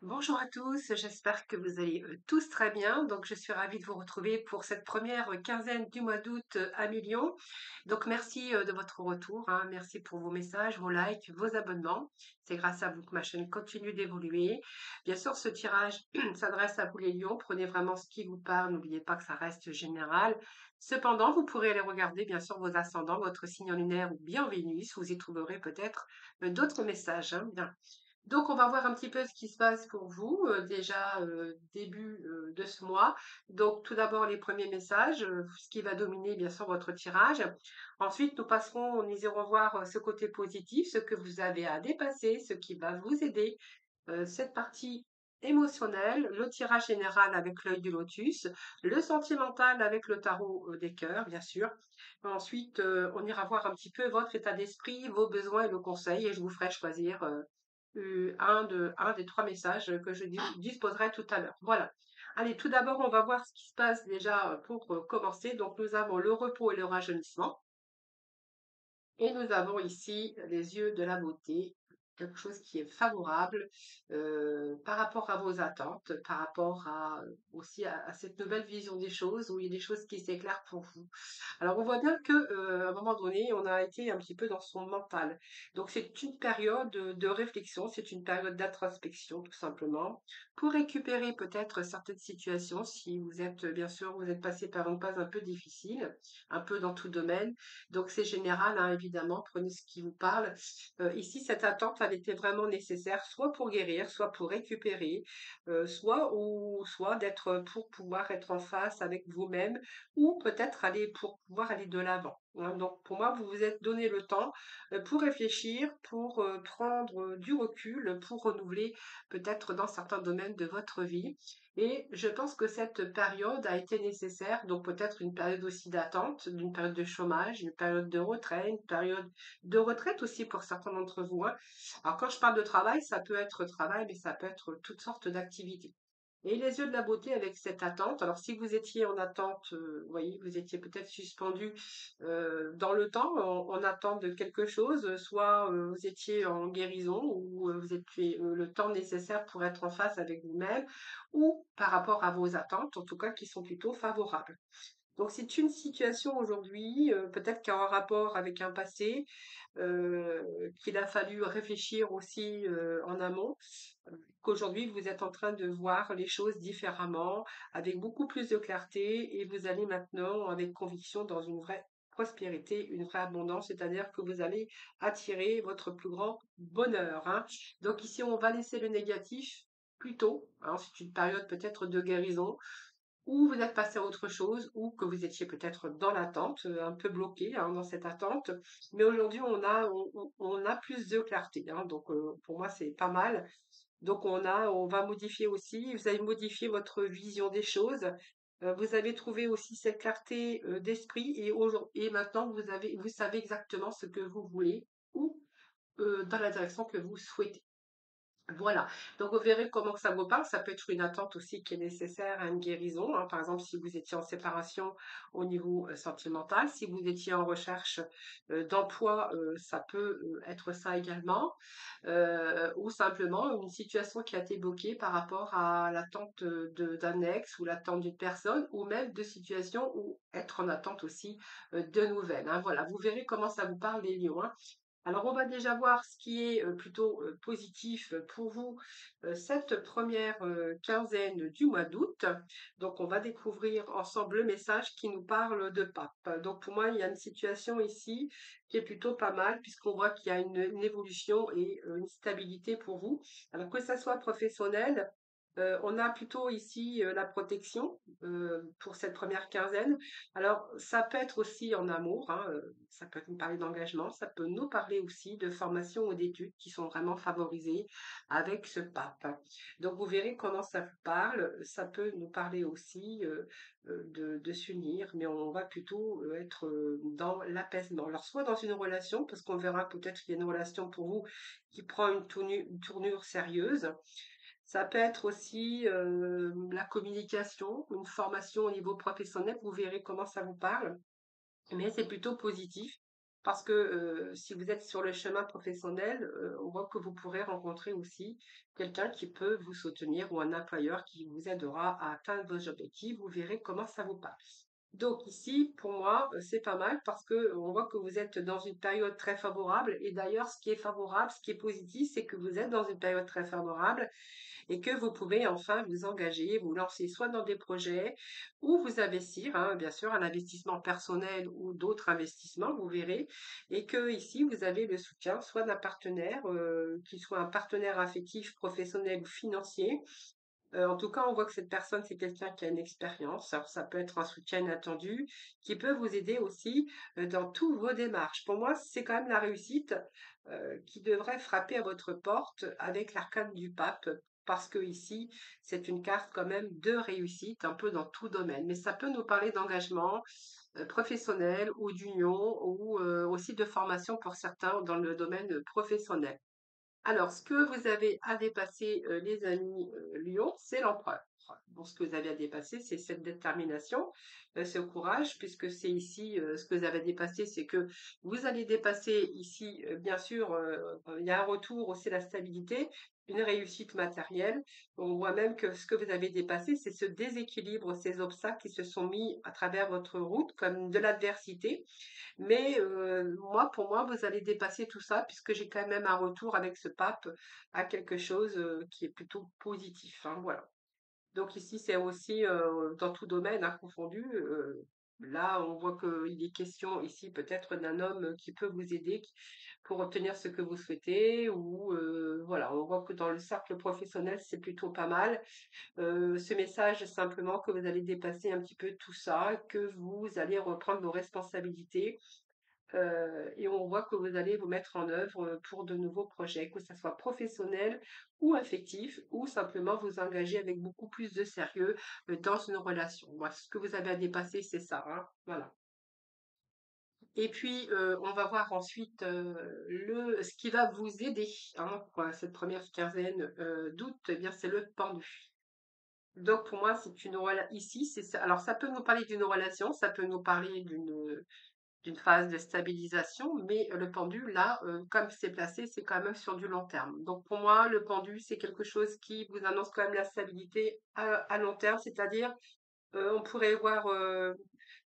Bonjour à tous, j'espère que vous allez tous très bien. Donc, je suis ravie de vous retrouver pour cette première quinzaine du mois d'août à Million. Donc, merci de votre retour, hein. Merci pour vos messages, vos likes, vos abonnements. C'est grâce à vous que ma chaîne continue d'évoluer. Bien sûr, ce tirage s'adresse à vous les lions. Prenez vraiment ce qui vous parle. N'oubliez pas que ça reste général. Cependant, vous pourrez aller regarder, bien sûr, vos ascendants, votre signe lunaire ou bien Vénus. Vous y trouverez peut-être d'autres messages, hein. Bien. Donc, on va voir un petit peu ce qui se passe pour vous, déjà début de ce mois. Donc, tout d'abord, les premiers messages, ce qui va dominer, bien sûr, votre tirage. Ensuite, nous irons voir ce côté positif, ce que vous avez à dépasser, ce qui va vous aider, cette partie émotionnelle, le tirage général avec l'œil du lotus, le sentimental avec le tarot des cœurs, bien sûr. Ensuite, on ira voir un petit peu votre état d'esprit, vos besoins et le conseil, et je vous ferai choisir un des trois messages que je disposerai tout à l'heure. Voilà. Allez, tout d'abord, on va voir ce qui se passe déjà pour commencer. Donc, nous avons le repos et le rajeunissement. Et nous avons ici les yeux de la beauté, quelque chose qui est favorable par rapport à vos attentes, par rapport aussi à cette nouvelle vision des choses, où il y a des choses qui s'éclairent pour vous. Alors, on voit bien que à un moment donné, on a été un petit peu dans son mental. Donc, c'est une période de réflexion, c'est une période d'introspection, tout simplement, pour récupérer peut-être certaines situations. Si vous êtes, bien sûr, vous êtes passé par une phase un peu difficile, un peu dans tout domaine. Donc, c'est général, hein, évidemment, prenez ce qui vous parle. Ici, cette attente, elle était vraiment nécessaire, soit pour guérir, soit pour récupérer, soit d'être pour pouvoir être en face avec vous-même ou peut-être aller pour pouvoir aller de l'avant, hein. Donc pour moi, vous vous êtes donné le temps pour réfléchir, pour prendre du recul, pour renouveler peut-être dans certains domaines de votre vie. Et je pense que cette période a été nécessaire, donc peut-être une période aussi d'attente, d'une période de chômage, une période de retrait, une période de retraite aussi pour certains d'entre vous, hein. Alors quand je parle de travail, ça peut être travail, mais ça peut être toutes sortes d'activités. Et les yeux de la beauté avec cette attente. Alors, si vous étiez en attente, vous voyez, vous étiez peut-être suspendu dans le temps, en attente de quelque chose, soit vous étiez en guérison, ou vous étiez le temps nécessaire pour être en face avec vous-même, ou par rapport à vos attentes, en tout cas, qui sont plutôt favorables. Donc, c'est une situation aujourd'hui, peut-être qui a un rapport avec un passé, qu'il a fallu réfléchir aussi en amont, qu'aujourd'hui vous êtes en train de voir les choses différemment, avec beaucoup plus de clarté, et vous allez maintenant avec conviction dans une vraie prospérité, une vraie abondance, c'est-à-dire que vous allez attirer votre plus grand bonheur, hein. Donc ici, on va laisser le négatif plus tôt, hein. C'est une période peut-être de guérison, ou vous êtes passé à autre chose, ou que vous étiez peut-être dans l'attente, un peu bloqué, hein, dans cette attente. Mais aujourd'hui, on a plus de clarté, hein, donc pour moi, c'est pas mal. Donc on va modifier aussi, vous allez modifier votre vision des choses. Vous avez trouvé aussi cette clarté d'esprit, et maintenant vous savez exactement ce que vous voulez, ou dans la direction que vous souhaitez. Voilà, donc vous verrez comment ça vous parle. Ça peut être une attente aussi qui est nécessaire à une guérison, hein. Par exemple, si vous étiez en séparation au niveau sentimental, si vous étiez en recherche d'emploi, ça peut être ça également, ou simplement une situation qui a été bloquée par rapport à l'attente d'un ex, ou l'attente d'une personne, ou même de situations où être en attente aussi de nouvelles, hein. Voilà, vous verrez comment ça vous parle, les lions, hein. Alors, on va déjà voir ce qui est plutôt positif pour vous cette première quinzaine du mois d'août. Donc, on va découvrir ensemble le message qui nous parle de Pape. Donc, pour moi, il y a une situation ici qui est plutôt pas mal, puisqu'on voit qu'il y a une évolution et une stabilité pour vous. Alors, que ça soit professionnel, on a plutôt ici la protection pour cette première quinzaine. Alors, ça peut être aussi en amour, hein, ça peut nous parler d'engagement, ça peut nous parler aussi de formation ou d'études qui sont vraiment favorisées avec ce pape. Donc, vous verrez comment ça vous parle. Ça peut nous parler aussi de s'unir, mais on va plutôt être dans l'apaisement. Alors, soit dans une relation, parce qu'on verra peut-être qu'il y a une relation pour vous qui prend une tournure sérieuse. Ça peut être aussi la communication, une formation au niveau professionnel. Vous verrez comment ça vous parle, mais c'est plutôt positif. parce que si vous êtes sur le chemin professionnel, on voit que vous pourrez rencontrer aussi quelqu'un qui peut vous soutenir ou un employeur qui vous aidera à atteindre vos objectifs. Vous verrez comment ça vous passe. Donc ici, pour moi, c'est pas mal parce que on voit que vous êtes dans une période très favorable. Et d'ailleurs, ce qui est favorable, ce qui est positif, c'est que vous êtes dans une période très favorable et que vous pouvez enfin vous engager, vous lancer soit dans des projets ou vous investir, hein, bien sûr, un investissement personnel ou d'autres investissements, vous verrez, et que ici vous avez le soutien soit d'un partenaire, qui soit un partenaire affectif, professionnel ou financier. En tout cas, on voit que cette personne, c'est quelqu'un qui a une expérience. Alors, ça peut être un soutien inattendu qui peut vous aider aussi dans toutes vos démarches. Pour moi, c'est quand même la réussite qui devrait frapper à votre porte avec l'arcane du pape. Parce que ici, c'est une carte quand même de réussite, un peu dans tout domaine. Mais ça peut nous parler d'engagement professionnel ou d'union ou aussi de formation pour certains dans le domaine professionnel. Alors, ce que vous avez à dépasser, les amis, Lion, c'est l'empereur. Bon, ce que vous avez à dépasser, c'est cette détermination, ce courage, puisque c'est ici, ce que vous avez à dépasser, c'est que vous allez dépasser ici, bien sûr, il y a un retour aussi à la stabilité, une réussite matérielle. On voit même que ce que vous avez dépassé, c'est ce déséquilibre, ces obstacles qui se sont mis à travers votre route comme de l'adversité. Mais moi, pour moi, vous allez dépasser tout ça puisque j'ai quand même un retour avec ce pape à quelque chose qui est plutôt positif, hein, voilà. Donc ici, c'est aussi dans tout domaine hein, confondu. Là, on voit qu'il est question ici peut-être d'un homme qui peut vous aider pour obtenir ce que vous souhaitez ou voilà, on voit que dans le cercle professionnel, c'est plutôt pas mal. Ce message simplement que vous allez dépasser un petit peu tout ça, que vous allez reprendre vos responsabilités et on voit que vous allez vous mettre en œuvre pour de nouveaux projets, que ça soit professionnel ou affectif, ou simplement vous engager avec beaucoup plus de sérieux dans une relation. Moi, ce que vous avez à dépasser, c'est ça, hein, voilà. Et puis, on va voir ensuite ce qui va vous aider hein, pour cette première quinzaine d'août, eh bien, c'est le pendu. Donc, pour moi, c'est une relation. Ici, c'est ça. Alors, ça peut nous parler d'une relation, ça peut nous parler d'une phase de stabilisation, mais le pendu, là, comme c'est placé, c'est quand même sur du long terme. Donc pour moi, le pendu, c'est quelque chose qui vous annonce quand même la stabilité à long terme, c'est-à-dire on pourrait voir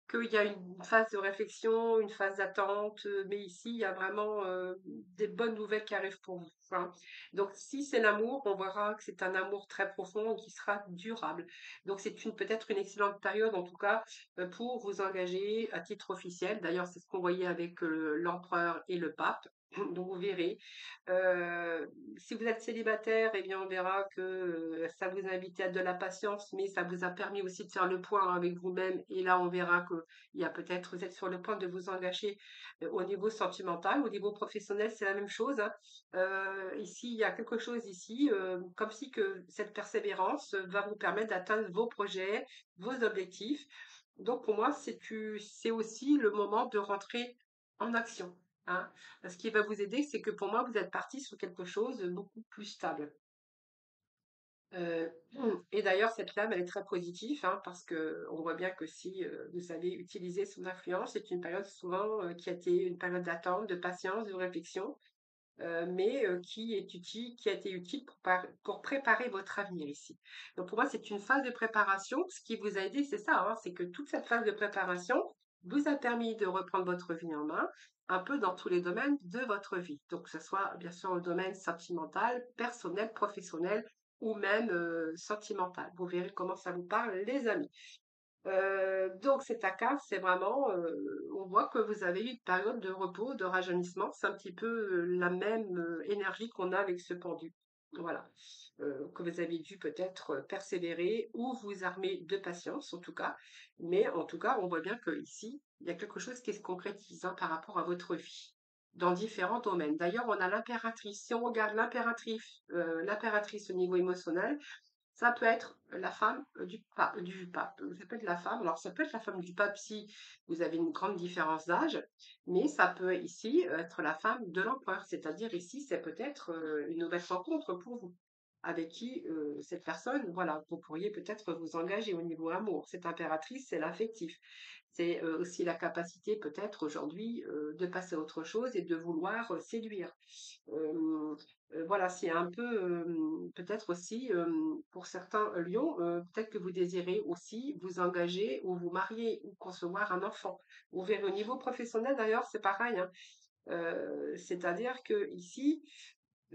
qu'il y a une phase de réflexion, une phase d'attente, mais ici, il y a vraiment des bonnes nouvelles qui arrivent pour vous. Hein. Donc, si c'est l'amour, on verra que c'est un amour très profond et qui sera durable. Donc, c'est peut-être une excellente période, en tout cas, pour vous engager à titre officiel. D'ailleurs, c'est ce qu'on voyait avec l'empereur et le pape. Donc, vous verrez. Euh, Si vous êtes célibataire, eh bien, on verra que ça vous a invité à de la patience, mais ça vous a permis aussi de faire le point avec vous-même. Et là, on verra que il y a peut-être, vous êtes sur le point de vous engager au niveau sentimental, au niveau professionnel, c'est la même chose. Hein. Ici, il y a quelque chose ici, comme si que cette persévérance va vous permettre d'atteindre vos projets, vos objectifs. Donc, pour moi, c'est aussi le moment de rentrer en action. Hein. Ce qui va vous aider, c'est que pour moi, vous êtes parti sur quelque chose de beaucoup plus stable. Euh, et d'ailleurs, cette flamme, elle est très positive, hein, parce que on voit bien que si vous savez utiliser son influence, c'est une période souvent qui a été une période d'attente, de patience, de réflexion, mais qui est utile, qui a été utile pour préparer votre avenir ici. Donc pour moi, c'est une phase de préparation. Ce qui vous a aidé, c'est ça, hein, c'est que toute cette phase de préparation vous a permis de reprendre votre vie en main, un peu dans tous les domaines de votre vie. Donc que ce soit bien sûr le domaine sentimental, personnel, professionnel ou même sentimental. Vous verrez comment ça vous parle, les amis. Donc cet ACA, c'est vraiment, on voit que vous avez eu une période de repos, de rajeunissement. C'est un petit peu la même énergie qu'on a avec ce pendu. Voilà. Que vous avez dû peut-être persévérer ou vous armer de patience, en tout cas. Mais en tout cas, on voit bien que ici, il y a quelque chose qui se concrétise hein, par rapport à votre vie dans différents domaines. D'ailleurs, on a l'impératrice. Si on regarde l'impératrice au niveau émotionnel, ça peut être la femme du pape. Ça peut être la femme. Alors, ça peut être la femme du pape si vous avez une grande différence d'âge, mais ça peut ici être la femme de l'empereur. C'est-à-dire ici, c'est peut-être une nouvelle rencontre pour vous. avec qui cette personne, voilà, vous pourriez peut-être vous engager au niveau amour. Cette impératrice, c'est l'affectif. C'est aussi la capacité peut-être aujourd'hui de passer à autre chose et de vouloir séduire. Euh, voilà, c'est un peu peut-être aussi pour certains lions, peut-être que vous désirez aussi vous engager ou vous marier ou concevoir un enfant. Ou vers au niveau professionnel d'ailleurs, c'est pareil, hein. C'est-à-dire que ici,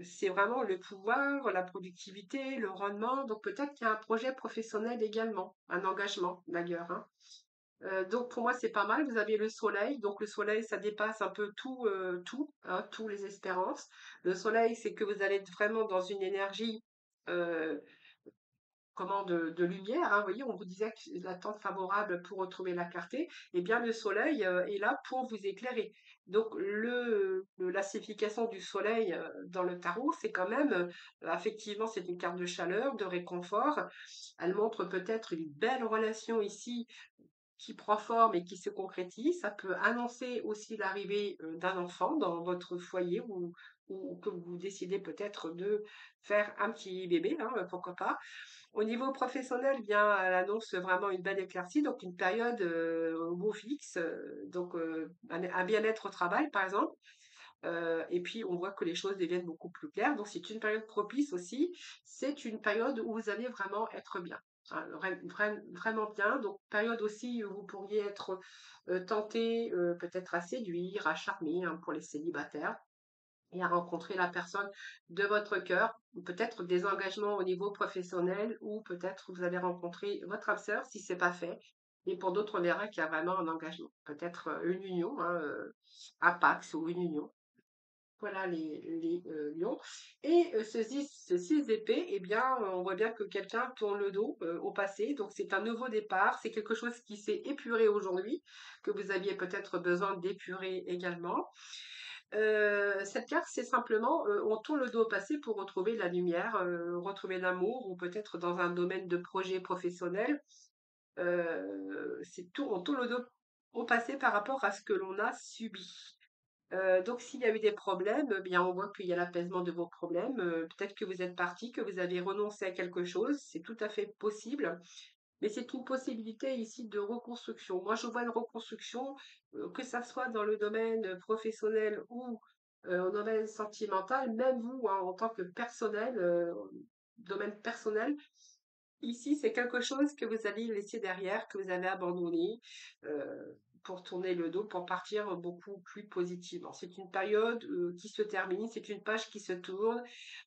c'est vraiment le pouvoir, la productivité, le rendement. Donc peut-être qu'il y a un projet professionnel également, un engagement d'ailleurs, hein. Donc pour moi c'est pas mal. Vous avez le soleil. Donc le soleil ça dépasse un peu tout, hein, tous les espérances. Le soleil c'est que vous allez être vraiment dans une énergie euh, comment de lumière, hein. Vous voyez, on vous disait que l'attente favorable pour retrouver la clarté. Eh bien le soleil est là pour vous éclairer. Donc la signification du soleil dans le tarot, c'est quand même effectivement c'est une carte de chaleur, de réconfort. Elle montre peut-être une belle relation ici qui prend forme et qui se concrétise. Ça peut annoncer aussi l'arrivée d'un enfant dans votre foyer ou que vous décidez peut-être de faire un petit bébé, hein, pourquoi pas. Au niveau professionnel, eh bien, elle annonce vraiment une belle éclaircie, donc une période au beau fixe, donc un bien-être au travail, par exemple. Et puis, on voit que les choses deviennent beaucoup plus claires. Donc, c'est une période propice aussi. C'est une période où vous allez vraiment être bien. Hein, vraiment bien. Donc, période aussi où vous pourriez être tenté peut-être à séduire, à charmer hein, pour les célibataires et à rencontrer la personne de votre cœur, ou peut-être des engagements au niveau professionnel, ou peut-être vous allez rencontrer votre âme sœur si c'est pas fait. Et pour d'autres, on verra qu'il y a vraiment un engagement, peut-être une union, hein, un pax ou une union. Voilà les lions. Et ce 6 d'épée, eh bien, on voit bien que quelqu'un tourne le dos au passé. Donc, c'est un nouveau départ. C'est quelque chose qui s'est épuré aujourd'hui, que vous aviez peut-être besoin d'épurer également. Cette carte, c'est simplement, on tourne le dos au passé pour retrouver la lumière, retrouver l'amour, ou peut-être dans un domaine de projet professionnel. C'est tout, on tourne le dos au passé par rapport à ce que l'on a subi. Donc s'il y a eu des problèmes, eh bien, on voit qu'il y a l'apaisement de vos problèmes. Peut-être que vous êtes parti, que vous avez renoncé à quelque chose, c'est tout à fait possible. Mais c'est une possibilité ici de reconstruction. Moi, je vois une reconstruction, que ça soit dans le domaine professionnel ou au domaine sentimental, même vous, hein, en tant que personnel, domaine personnel, ici, c'est quelque chose que vous allez laisser derrière, que vous avez abandonné pour tourner le dos, pour partir beaucoup plus positivement. C'est une période qui se termine, c'est une page qui se tourne.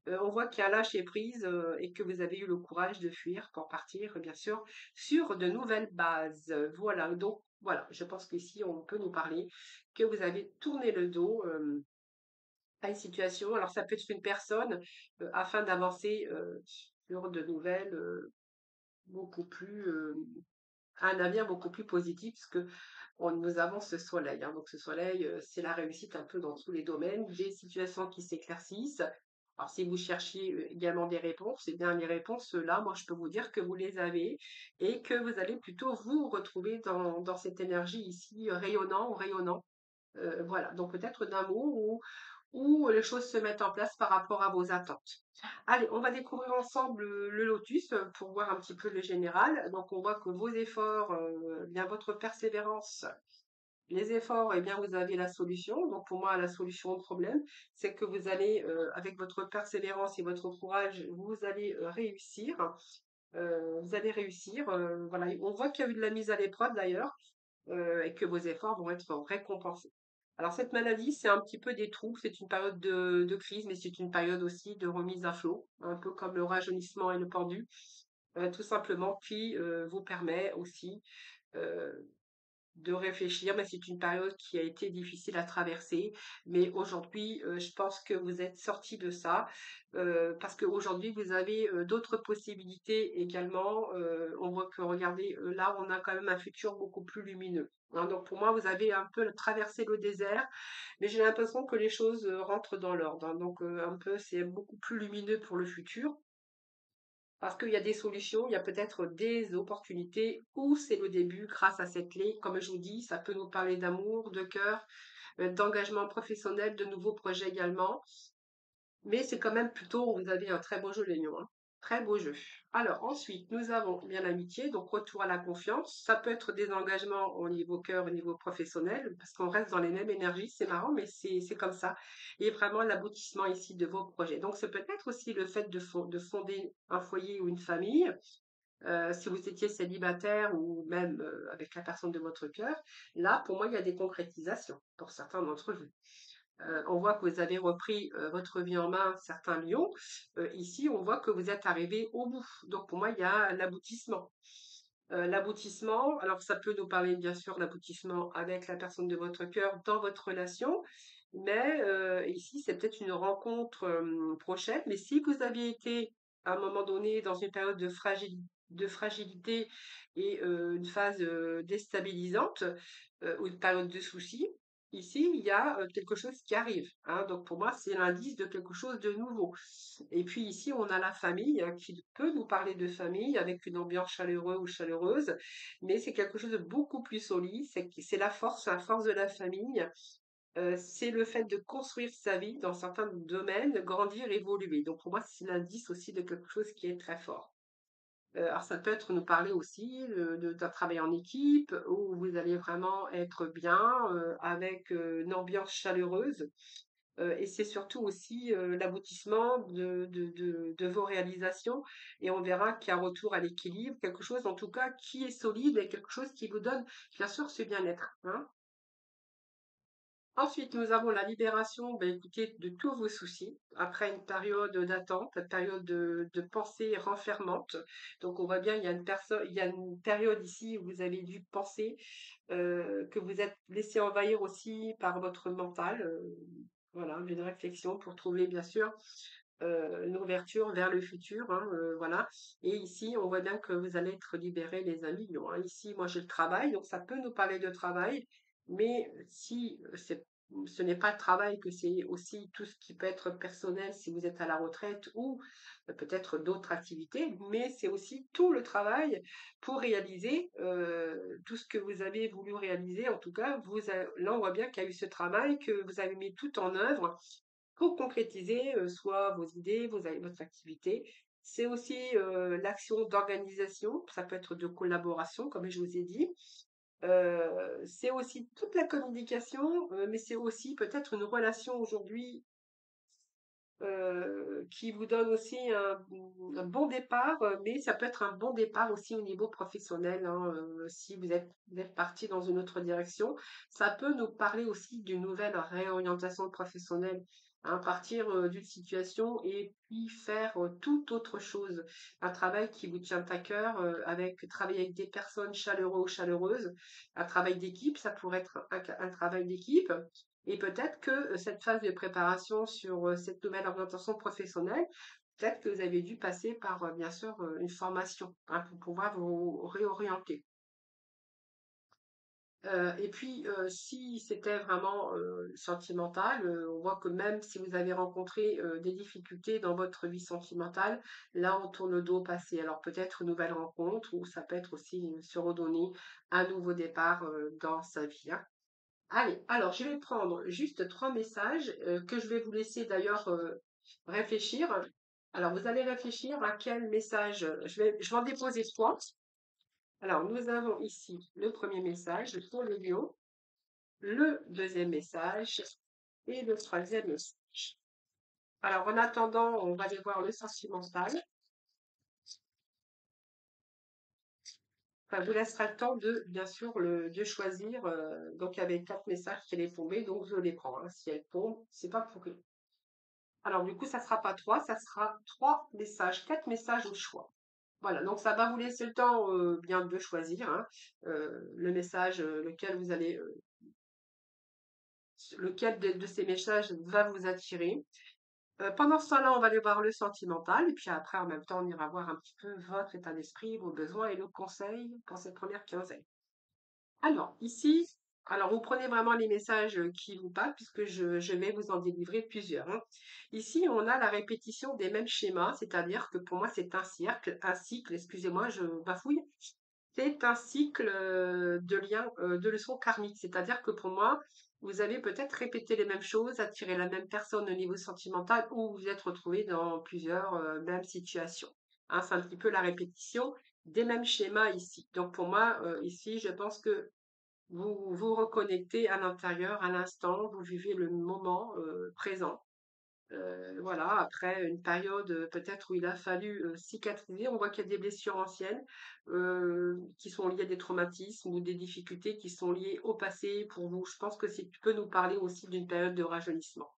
On voit qu'il y a lâcher prise et que vous avez eu le courage de fuir pour partir, bien sûr, sur de nouvelles bases. Voilà, donc voilà, je pense qu'ici, on peut nous parler que vous avez tourné le dos à une situation. Alors, ça peut être une personne afin d'avancer sur de nouvelles beaucoup plus un avenir beaucoup plus positif puisque nous avons ce soleil, hein. Donc ce soleil, c'est la réussite un peu dans tous les domaines, des situations qui s'éclaircissent. Alors si vous cherchiez également des réponses, eh bien les réponses là, moi je peux vous dire que vous les avez et que vous allez plutôt vous retrouver dans cette énergie ici rayonnant ou rayonnant. Voilà, donc peut-être d'amour où les choses se mettent en place par rapport à vos attentes. Allez, on va découvrir ensemble le lotus pour voir un petit peu le général. Donc, on voit que vos efforts, bien votre persévérance, les efforts, eh bien, vous avez la solution. Donc, pour moi, la solution au problème, c'est que vous allez, avec votre persévérance et votre courage, vous allez réussir. Vous allez réussir. Voilà, on voit qu'il y a eu de la mise à l'épreuve d'ailleurs et que vos efforts vont être récompensés. Alors cette maladie, c'est un petit peu des troubles, c'est une période de crise, mais c'est une période aussi de remise à flot, un peu comme le rajeunissement et le pendu, tout simplement, qui vous permet aussi euh, de réfléchir, mais c'est une période qui a été difficile à traverser. Mais aujourd'hui, je pense que vous êtes sorti de ça parce qu'aujourd'hui, vous avez d'autres possibilités également. On voit que, regardez, là, on a quand même un futur beaucoup plus lumineux, hein. Donc pour moi, vous avez un peu traversé le désert, mais j'ai l'impression que les choses rentrent dans l'ordre, hein. Donc un peu, c'est beaucoup plus lumineux pour le futur. Parce qu'il y a des solutions, il y a peut-être des opportunités ou c'est le début grâce à cette clé. Comme je vous dis, ça peut nous parler d'amour, de cœur, d'engagement professionnel, de nouveaux projets également. Mais c'est quand même plutôt, vous avez un très beau jeu, les lions, hein. Très beau jeu. Alors ensuite, nous avons bien l'amitié, donc retour à la confiance. Ça peut être des engagements au niveau cœur, au niveau professionnel, parce qu'on reste dans les mêmes énergies. C'est marrant, mais c'est comme ça. Et vraiment l'aboutissement ici de vos projets. Donc ça peut être aussi le fait de fonder un foyer ou une famille. Si vous étiez célibataire ou même avec la personne de votre cœur, là, pour moi, il y a des concrétisations pour certains d'entre vous. On voit que vous avez repris votre vie en main, certains lions. Ici, on voit que vous êtes arrivé au bout. Donc, pour moi, il y a l'aboutissement. L'aboutissement, alors ça peut nous parler bien sûr l'aboutissement avec la personne de votre cœur dans votre relation, mais ici, c'est peut-être une rencontre prochaine. Mais si vous aviez été à un moment donné dans une période de fragilité et une phase déstabilisante ou une période de soucis, ici, il y a quelque chose qui arrive, hein. Donc pour moi, c'est l'indice de quelque chose de nouveau. Et puis ici, on a la famille hein, qui peut nous parler de famille avec une ambiance chaleureuse ou chaleureuse, mais c'est quelque chose de beaucoup plus solide. C'est la force de la famille. C'est le fait de construire sa vie dans certains domaines, grandir, évoluer. Donc pour moi, c'est l'indice aussi de quelque chose qui est très fort. Alors ça peut être nous parler aussi d'un travail en équipe où vous allez vraiment être bien avec une ambiance chaleureuse. Et c'est surtout aussi l'aboutissement de vos réalisations. Et on verra qu'il y a un retour à l'équilibre, quelque chose en tout cas qui est solide et quelque chose qui vous donne bien sûr ce bien-être, hein. Ensuite, nous avons la libération, ben, écoutez, de tous vos soucis après une période d'attente, une période de pensée renfermante. Donc, on voit bien, il y a une période ici où vous avez dû penser, que vous êtes laissé envahir aussi par votre mental. Voilà, d'une réflexion pour trouver, bien sûr, une ouverture vers le futur, hein, voilà. Et ici, on voit bien que vous allez être libérés, les amis. Donc, hein. Ici, moi, j'ai le travail, donc ça peut nous parler de travail, mais si ce n'est pas le travail, que c'est aussi tout ce qui peut être personnel si vous êtes à la retraite ou peut-être d'autres activités, mais c'est aussi tout le travail pour réaliser tout ce que vous avez voulu réaliser. En tout cas, là, on voit bien qu'il y a eu ce travail, que vous avez mis tout en œuvre pour concrétiser soit vos idées, votre activité. C'est aussi l'action d'organisation, ça peut être de collaboration, comme je vous ai dit. C'est aussi toute la communication, mais c'est aussi peut-être une relation aujourd'hui qui vous donne aussi un bon départ, mais ça peut être un bon départ aussi au niveau professionnel, hein, si vous êtes parti dans une autre direction. Ça peut nous parler aussi d'une nouvelle réorientation professionnelle, hein, partir d'une situation et puis faire toute autre chose. Un travail qui vous tient à cœur, avec travailler avec des personnes chaleureux ou chaleureuses, un travail d'équipe, ça pourrait être un travail d'équipe. Et peut-être que cette phase de préparation sur cette nouvelle orientation professionnelle, peut-être que vous avez dû passer par, bien sûr, une formation hein, pour pouvoir vous réorienter. Et puis, si c'était vraiment sentimental, on voit que même si vous avez rencontré des difficultés dans votre vie sentimentale, là, on tourne le dos au passé. Alors peut-être une nouvelle rencontre ou ça peut être aussi se redonner un nouveau départ dans sa vie, hein. Allez, alors je vais prendre juste 3 messages que je vais vous laisser d'ailleurs réfléchir. Alors, vous allez réfléchir à quel message. Je vais en déposer 3. Alors, nous avons ici le premier message pour le lion, le deuxième message et le troisième message. Alors, en attendant, on va aller voir le sentimental. Ça vous laissera le temps de, bien sûr, de choisir. Donc, il y avait 4 messages qui allaient tomber, donc je les prends, hein. Si elles tombent, c'est pas pour rien. Alors, du coup, ça sera pas 3, ça sera 3 messages, 4 messages au choix. Voilà, donc ça va vous laisser le temps bien de choisir hein, le message, lequel de ces messages va vous attirer. Pendant ce temps-là, on va aller voir le sentimental, et puis après, en même temps, on ira voir un petit peu votre état d'esprit, vos besoins et nos conseils pour cette première quinzaine. Alors, ici, alors vous prenez vraiment les messages qui vous parlent, puisque je vais vous en délivrer plusieurs, hein. Ici, on a la répétition des mêmes schémas, c'est-à-dire que pour moi, c'est un cycle, excusez-moi, je bafouille. C'est un cycle de liens, de leçons karmiques. C'est-à-dire que pour moi, vous avez peut-être répété les mêmes choses, attiré la même personne au niveau sentimental ou vous vous êtes retrouvé dans plusieurs mêmes situations. Hein, c'est un petit peu la répétition des mêmes schémas ici. Donc pour moi, ici, je pense que vous vous reconnectez à l'intérieur, à l'instant, vous vivez le moment présent. Voilà, après une période, peut-être où il a fallu, cicatriser, on voit qu'il y a des blessures anciennes, qui sont liées à des traumatismes ou des difficultés qui sont liées au passé pour vous. Je pense que si tu peux nous parler aussi d'une période de rajeunissement.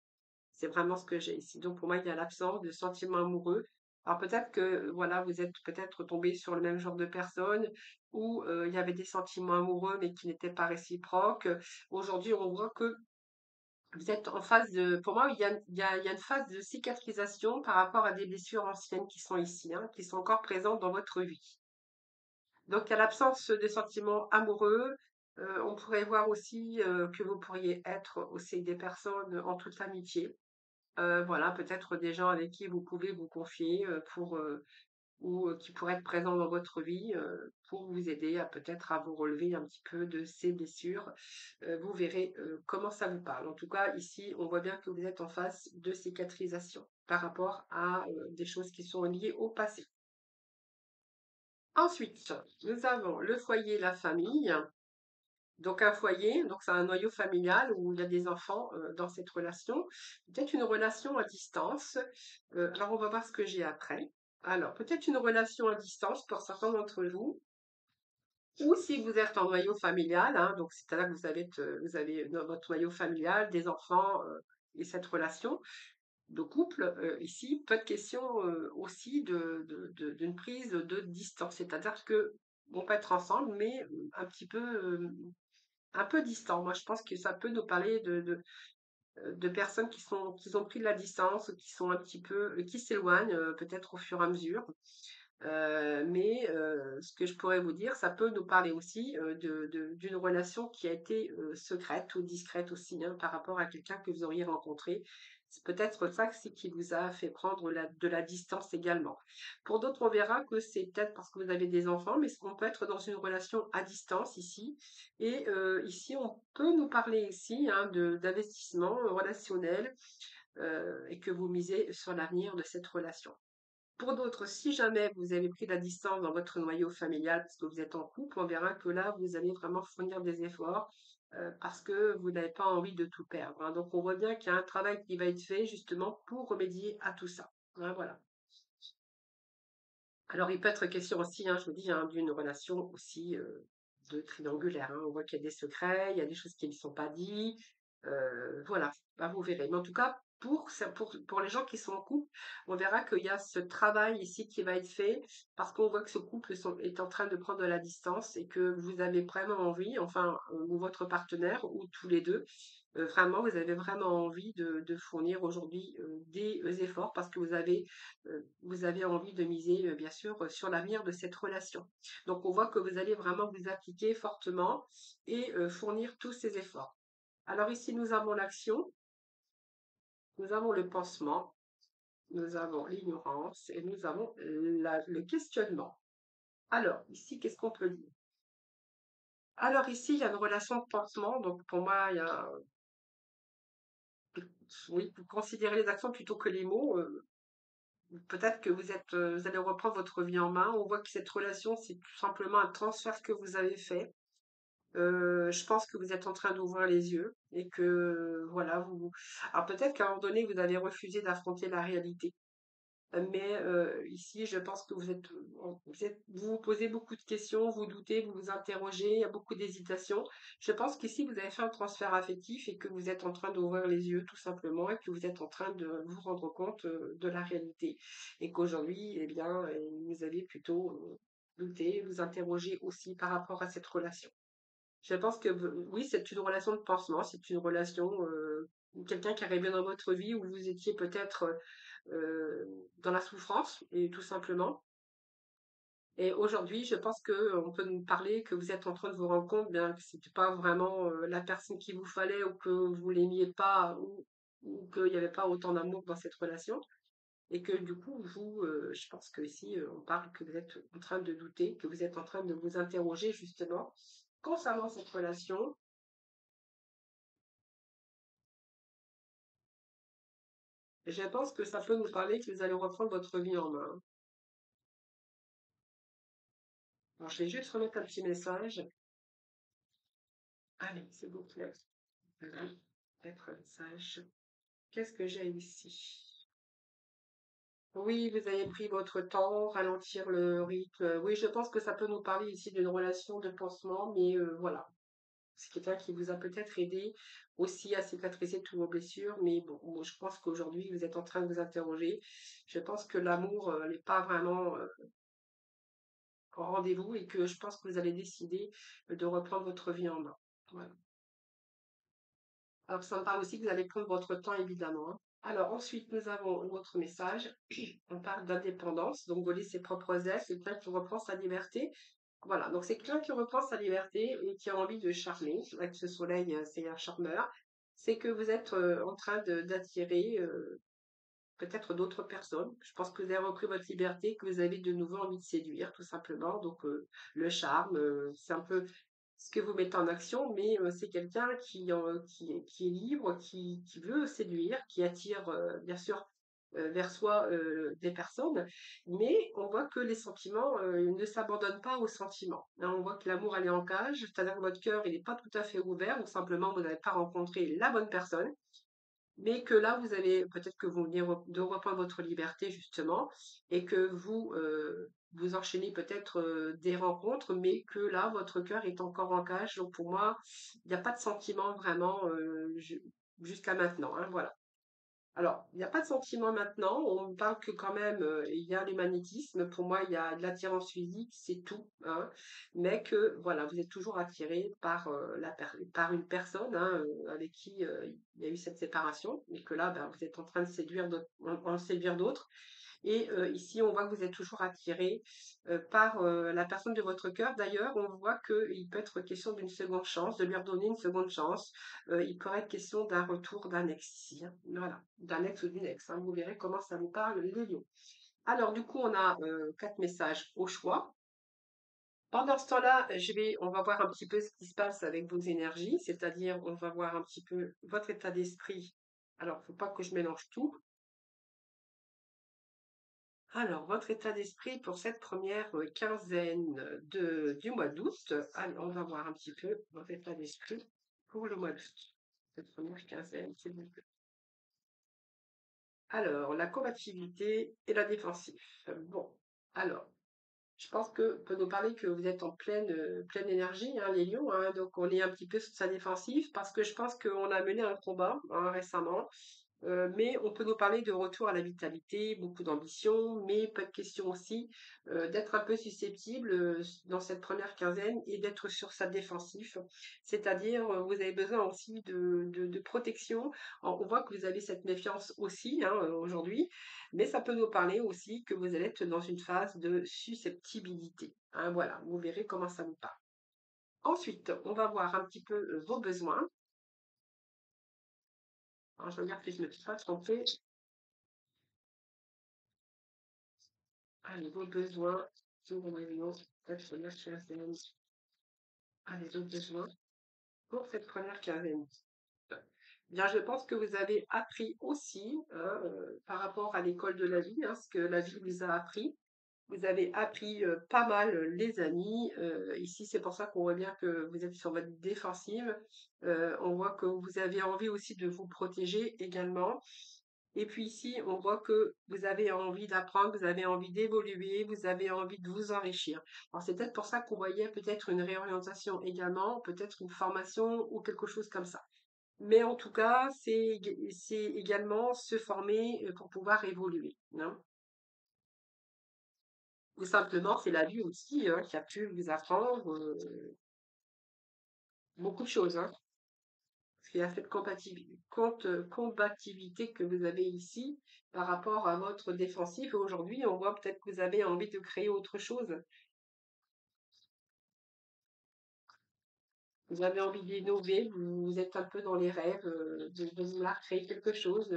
C'est vraiment ce que j'ai ici. Donc pour moi, il y a l'absence de sentiments amoureux. Alors peut-être que, voilà, vous êtes peut-être tombé sur le même genre de personne où, il y avait des sentiments amoureux mais qui n'étaient pas réciproques. Aujourd'hui, on voit que vous êtes en phase de pour moi, il y a une phase de cicatrisation par rapport à des blessures anciennes qui sont ici, hein, qui sont encore présentes dans votre vie. Donc, il y a l'absence de sentiments amoureux. On pourrait voir aussi, que vous pourriez être aussi des personnes en toute amitié. Voilà, peut-être des gens avec qui vous pouvez vous confier, ou qui pourraient être présents dans votre vie pour vous aider à peut-être à vous relever un petit peu de ces blessures. Vous verrez comment ça vous parle. En tout cas, ici, on voit bien que vous êtes en phase de cicatrisation par rapport à des choses qui sont liées au passé. Ensuite, nous avons le foyer, la famille. Donc un foyer, donc c'est un noyau familial où il y a des enfants dans cette relation. Peut-être une relation à distance. Alors on va voir ce que j'ai après. Alors peut-être une relation à distance pour certains d'entre vous. Ou si vous êtes en noyau familial, hein, donc c'est-à-dire que vous avez dans votre noyau familial des enfants et cette relation de couple, ici, pas de question aussi d'une prise de distance. C'est-à-dire que on peut être ensemble, mais un peu distant. Moi, je pense que ça peut nous parler de personnes qui ont pris de la distance, qui sont un petit peu, qui s'éloignent peut-être au fur et à mesure. Mais ce que je pourrais vous dire, ça peut nous parler aussi d'une relation qui a été secrète ou discrète aussi hein, par rapport à quelqu'un que vous auriez rencontré. C'est peut-être ça qui vous a fait prendre de la distance également. Pour d'autres, on verra que c'est peut-être parce que vous avez des enfants, mais on peut être dans une relation à distance ici. Et ici, on peut nous parler ici hein, d'investissement relationnel et que vous misez sur l'avenir de cette relation. Pour d'autres, si jamais vous avez pris la distance dans votre noyau familial parce que vous êtes en couple, on verra que là, vous allez vraiment fournir des efforts parce que vous n'avez pas envie de tout perdre. Hein. Donc, on voit bien qu'il y a un travail qui va être fait justement pour remédier à tout ça. Hein, voilà. Alors, il peut être question aussi, hein, je vous dis, hein, d'une relation aussi de triangulaire. Hein. On voit qu'il y a des secrets, il y a des choses qui ne sont pas dites. Voilà, bah, vous verrez. Mais en tout cas, pour les gens qui sont en couple, on verra qu'il y a ce travail ici qui va être fait parce qu'on voit que ce couple est en train de prendre de la distance et que vous avez vraiment envie, enfin, ou votre partenaire, ou tous les deux, vraiment, vous avez vraiment envie de fournir aujourd'hui des efforts parce que vous avez envie de miser, bien sûr, sur l'avenir de cette relation. Donc, on voit que vous allez vraiment vous appliquer fortement et fournir tous ces efforts. Alors ici, nous avons l'action, nous avons le pansement, nous avons l'ignorance et nous avons le questionnement. Alors, ici, qu'est-ce qu'on peut dire? Alors ici, il y a une relation de pansement, donc pour moi, il y a, oui, vous considérez les actions plutôt que les mots. Peut-être que vous allez reprendre votre vie en main. On voit que cette relation, c'est tout simplement un transfert que vous avez fait. Je pense que vous êtes en train d'ouvrir les yeux et que voilà, alors peut-être qu'à un moment donné, vous avez refusé d'affronter la réalité. Mais ici, je pense que vous vous posez beaucoup de questions, vous doutez, vous vous interrogez, il y a beaucoup d'hésitation. Je pense qu'ici, vous avez fait un transfert affectif et que vous êtes en train d'ouvrir les yeux tout simplement et que vous êtes en train de vous rendre compte de la réalité et qu'aujourd'hui, eh bien, vous allez plutôt douter, vous interroger aussi par rapport à cette relation. Je pense que oui, c'est une relation de pansement, c'est une relation quelqu'un qui est arrivé dans votre vie où vous étiez peut-être dans la souffrance et tout simplement. Et aujourd'hui, je pense que on peut nous parler que vous êtes en train de vous rendre compte bien que c'était pas vraiment la personne qu'il vous fallait ou que vous l'aimiez pas ou qu'il n'y avait pas autant d'amour dans cette relation et que du coup je pense que ici on parle que vous êtes en train de douter, que vous êtes en train de vous interroger justement concernant cette relation Je pense que ça peut nous parler que vous allez reprendre votre vie en main. Alors, je vais juste remettre un petit message. Allez, s'il vous plaît. Voilà. Être sage. Qu'est-ce que j'ai ici? Oui, vous avez pris votre temps, ralentir le rythme. Oui, je pense que ça peut nous parler ici d'une relation de pansement, mais voilà. C'est quelqu'un qui vous a peut-être aidé aussi à cicatriser toutes vos blessures, mais bon, moi, je pense qu'aujourd'hui, vous êtes en train de vous interroger. Je pense que l'amour n'est pas vraiment au rendez-vous et que je pense que vous allez décider de reprendre votre vie en main. Voilà. Alors, ça me parle aussi que vous allez prendre votre temps, évidemment, hein. Alors, ensuite, nous avons l'autre message. On parle d'indépendance, donc voler ses propres ailes, c'est quelqu'un qui reprend sa liberté. Voilà, donc c'est quelqu'un qui reprend sa liberté et qui a envie de charmer. Avec ce soleil, c'est un charmeur. C'est que vous êtes en train d'attirer peut-être d'autres personnes. Je pense que vous avez repris votre liberté, que vous avez de nouveau envie de séduire, tout simplement. Donc, le charme, c'est un peu ce que vous mettez en action, mais c'est quelqu'un qui est libre, qui veut séduire, qui attire, bien sûr, vers soi des personnes, mais on voit que les sentiments ne s'abandonnent pas aux sentiments, hein. On voit que l'amour, elle est en cage, c'est-à-dire que votre cœur, il n'est pas tout à fait ouvert, ou simplement vous n'avez pas rencontré la bonne personne. Mais que là, vous avez peut-être que vous venez de reprendre votre liberté justement et que vous enchaînez peut-être des rencontres, mais que là, votre cœur est encore en cage. Donc pour moi, il n'y a pas de sentiment vraiment jusqu'à maintenant, hein, voilà. Alors, il n'y a pas de sentiment maintenant. On me parle que quand même, il y a les magnétismes. Pour moi, il y a de l'attirance physique, c'est tout, hein. Mais que, voilà, vous êtes toujours attiré par, par une personne, hein, avec qui il y a eu cette séparation. Et que là, ben, vous êtes en train de séduire en séduire d'autres. Et ici, on voit que vous êtes toujours attiré par la personne de votre cœur. D'ailleurs, on voit qu'il peut être question d'une seconde chance, de lui redonner une seconde chance. Il pourrait être question d'un retour d'un ex ici, hein. Voilà, d'un ex ou d'une ex, hein. Vous verrez comment ça vous parle, les lions. Alors, du coup, on a 4 messages au choix. Pendant ce temps-là, on va voir un petit peu ce qui se passe avec vos énergies, c'est-à-dire on va voir un petit peu votre état d'esprit. Alors, faut pas que je mélange tout. Alors, votre état d'esprit pour cette première quinzaine du mois d'août. Allez, on va voir un petit peu votre état d'esprit pour le mois d'août. Cette première quinzaine, s'il vous plaît. Alors, la combativité et la défensive. Bon, alors, je pense que peut nous parler que vous êtes en pleine énergie, hein, les lions, hein, donc on est un petit peu sur sa défensive parce que je pense qu'on a mené un combat, hein, récemment. Mais on peut nous parler de retour à la vitalité, beaucoup d'ambition, mais pas de question aussi d'être un peu susceptible dans cette première quinzaine et d'être sur sa défensive. C'est-à-dire, vous avez besoin aussi de protection. On voit que vous avez cette méfiance aussi, hein, aujourd'hui, mais ça peut nous parler aussi que vous allez être dans une phase de susceptibilité, hein, voilà, vous verrez comment ça vous parle. Ensuite, on va voir un petit peu vos besoins. Alors, je regarde si je ne me suis pas trompée. Allez, vos besoins, sur vos réunions, peut-être la quinzaine. Allez, vos besoins pour cette première quinzaine. Bien, je pense que vous avez appris aussi, hein, par rapport à l'école de la vie, hein, ce que la vie vous a appris. Vous avez appris pas mal les amis. Ici, c'est pour ça qu'on voit bien que vous êtes sur votre défensive. On voit que vous avez envie aussi de vous protéger également. Et puis ici, on voit que vous avez envie d'apprendre, vous avez envie d'évoluer, vous avez envie de vous enrichir. Alors c'est peut-être pour ça qu'on voyait peut-être une réorientation également, peut-être une formation ou quelque chose comme ça. Mais en tout cas, c'est également se former pour pouvoir évoluer, hein. Ou simplement, c'est la vie aussi, hein, qui a pu vous apprendre beaucoup de choses, hein. Parce qu'il y a cette combativité que vous avez ici par rapport à votre défensif. Et aujourd'hui, on voit peut-être que vous avez envie de créer autre chose. Vous avez envie d'innover, vous êtes un peu dans les rêves, de vouloir créer quelque chose,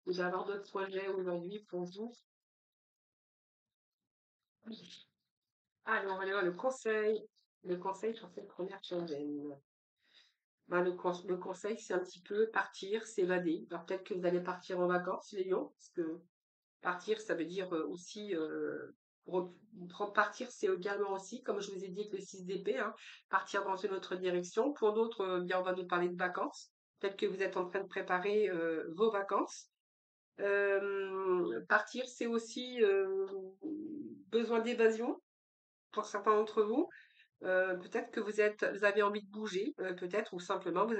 ou d'avoir d'autres projets aujourd'hui pour vous. Alors, le conseil pour cette première quinzaine. Ben, le conseil, c'est un petit peu partir, s'évader. Alors peut-être que vous allez partir en vacances, les lions, parce que partir, ça veut dire aussi partir, c'est également aussi, comme je vous ai dit avec le 6 d'épée, hein, partir dans une autre direction. Pour d'autres, bien, on va nous parler de vacances. Peut-être que vous êtes en train de préparer vos vacances. Partir, c'est aussi besoin d'évasion pour certains d'entre vous. Peut-être que vous avez envie de bouger, peut-être, ou simplement vous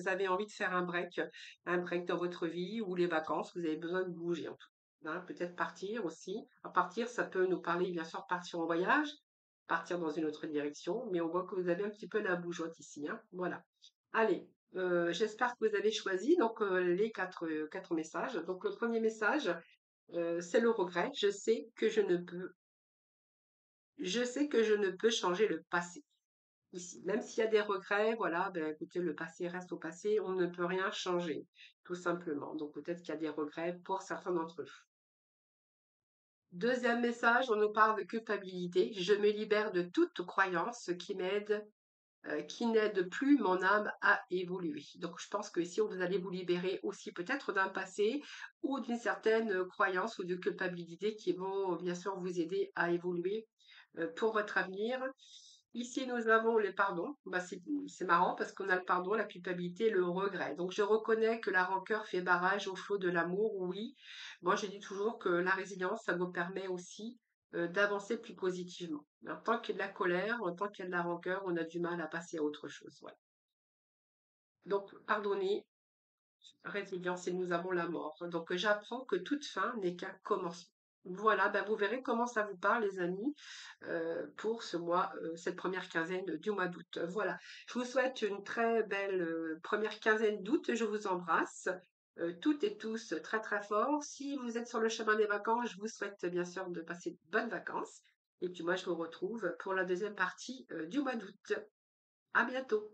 avez envie de faire un break dans votre vie ou les vacances, vous avez besoin de bouger en tout. Hein, peut-être partir aussi. À partir, ça peut nous parler, bien sûr, partir en voyage, partir dans une autre direction, mais on voit que vous avez un petit peu la bougeotte ici, hein. Voilà. Allez, j'espère que vous avez choisi donc les quatre messages. Donc le premier message, c'est le regret. Je sais que je ne peux changer le passé. Ici, même s'il y a des regrets, voilà, ben écoutez, le passé reste au passé, on ne peut rien changer, tout simplement. Donc peut-être qu'il y a des regrets pour certains d'entre eux. Deuxième message, on nous parle de culpabilité. Je me libère de toute croyance qui n'aide plus mon âme à évoluer. Donc je pense que ici, vous allez vous libérer aussi peut-être d'un passé ou d'une certaine croyance ou de culpabilité qui vont bien sûr vous aider à évoluer pour votre avenir. Ici, nous avons le pardon. Bah, c'est marrant parce qu'on a le pardon, la culpabilité, le regret. Donc, je reconnais que la rancœur fait barrage au flot de l'amour, oui. Moi, je dis toujours que la résilience, ça vous permet aussi d'avancer plus positivement. En tant qu'il y a de la colère, en tant qu'il y a de la rancœur, on a du mal à passer à autre chose. Voilà. Donc, pardonner, résilience et nous avons la mort. Donc, j'apprends que toute fin n'est qu'un commencement. Voilà, ben vous verrez comment ça vous parle, les amis, pour ce mois, cette première quinzaine du mois d'août. Voilà. Je vous souhaite une très belle première quinzaine d'août. Je vous embrasse toutes et tous très très fort. Si vous êtes sur le chemin des vacances, je vous souhaite bien sûr de passer de bonnes vacances. Et puis moi, je vous retrouve pour la deuxième partie du mois d'août. À bientôt.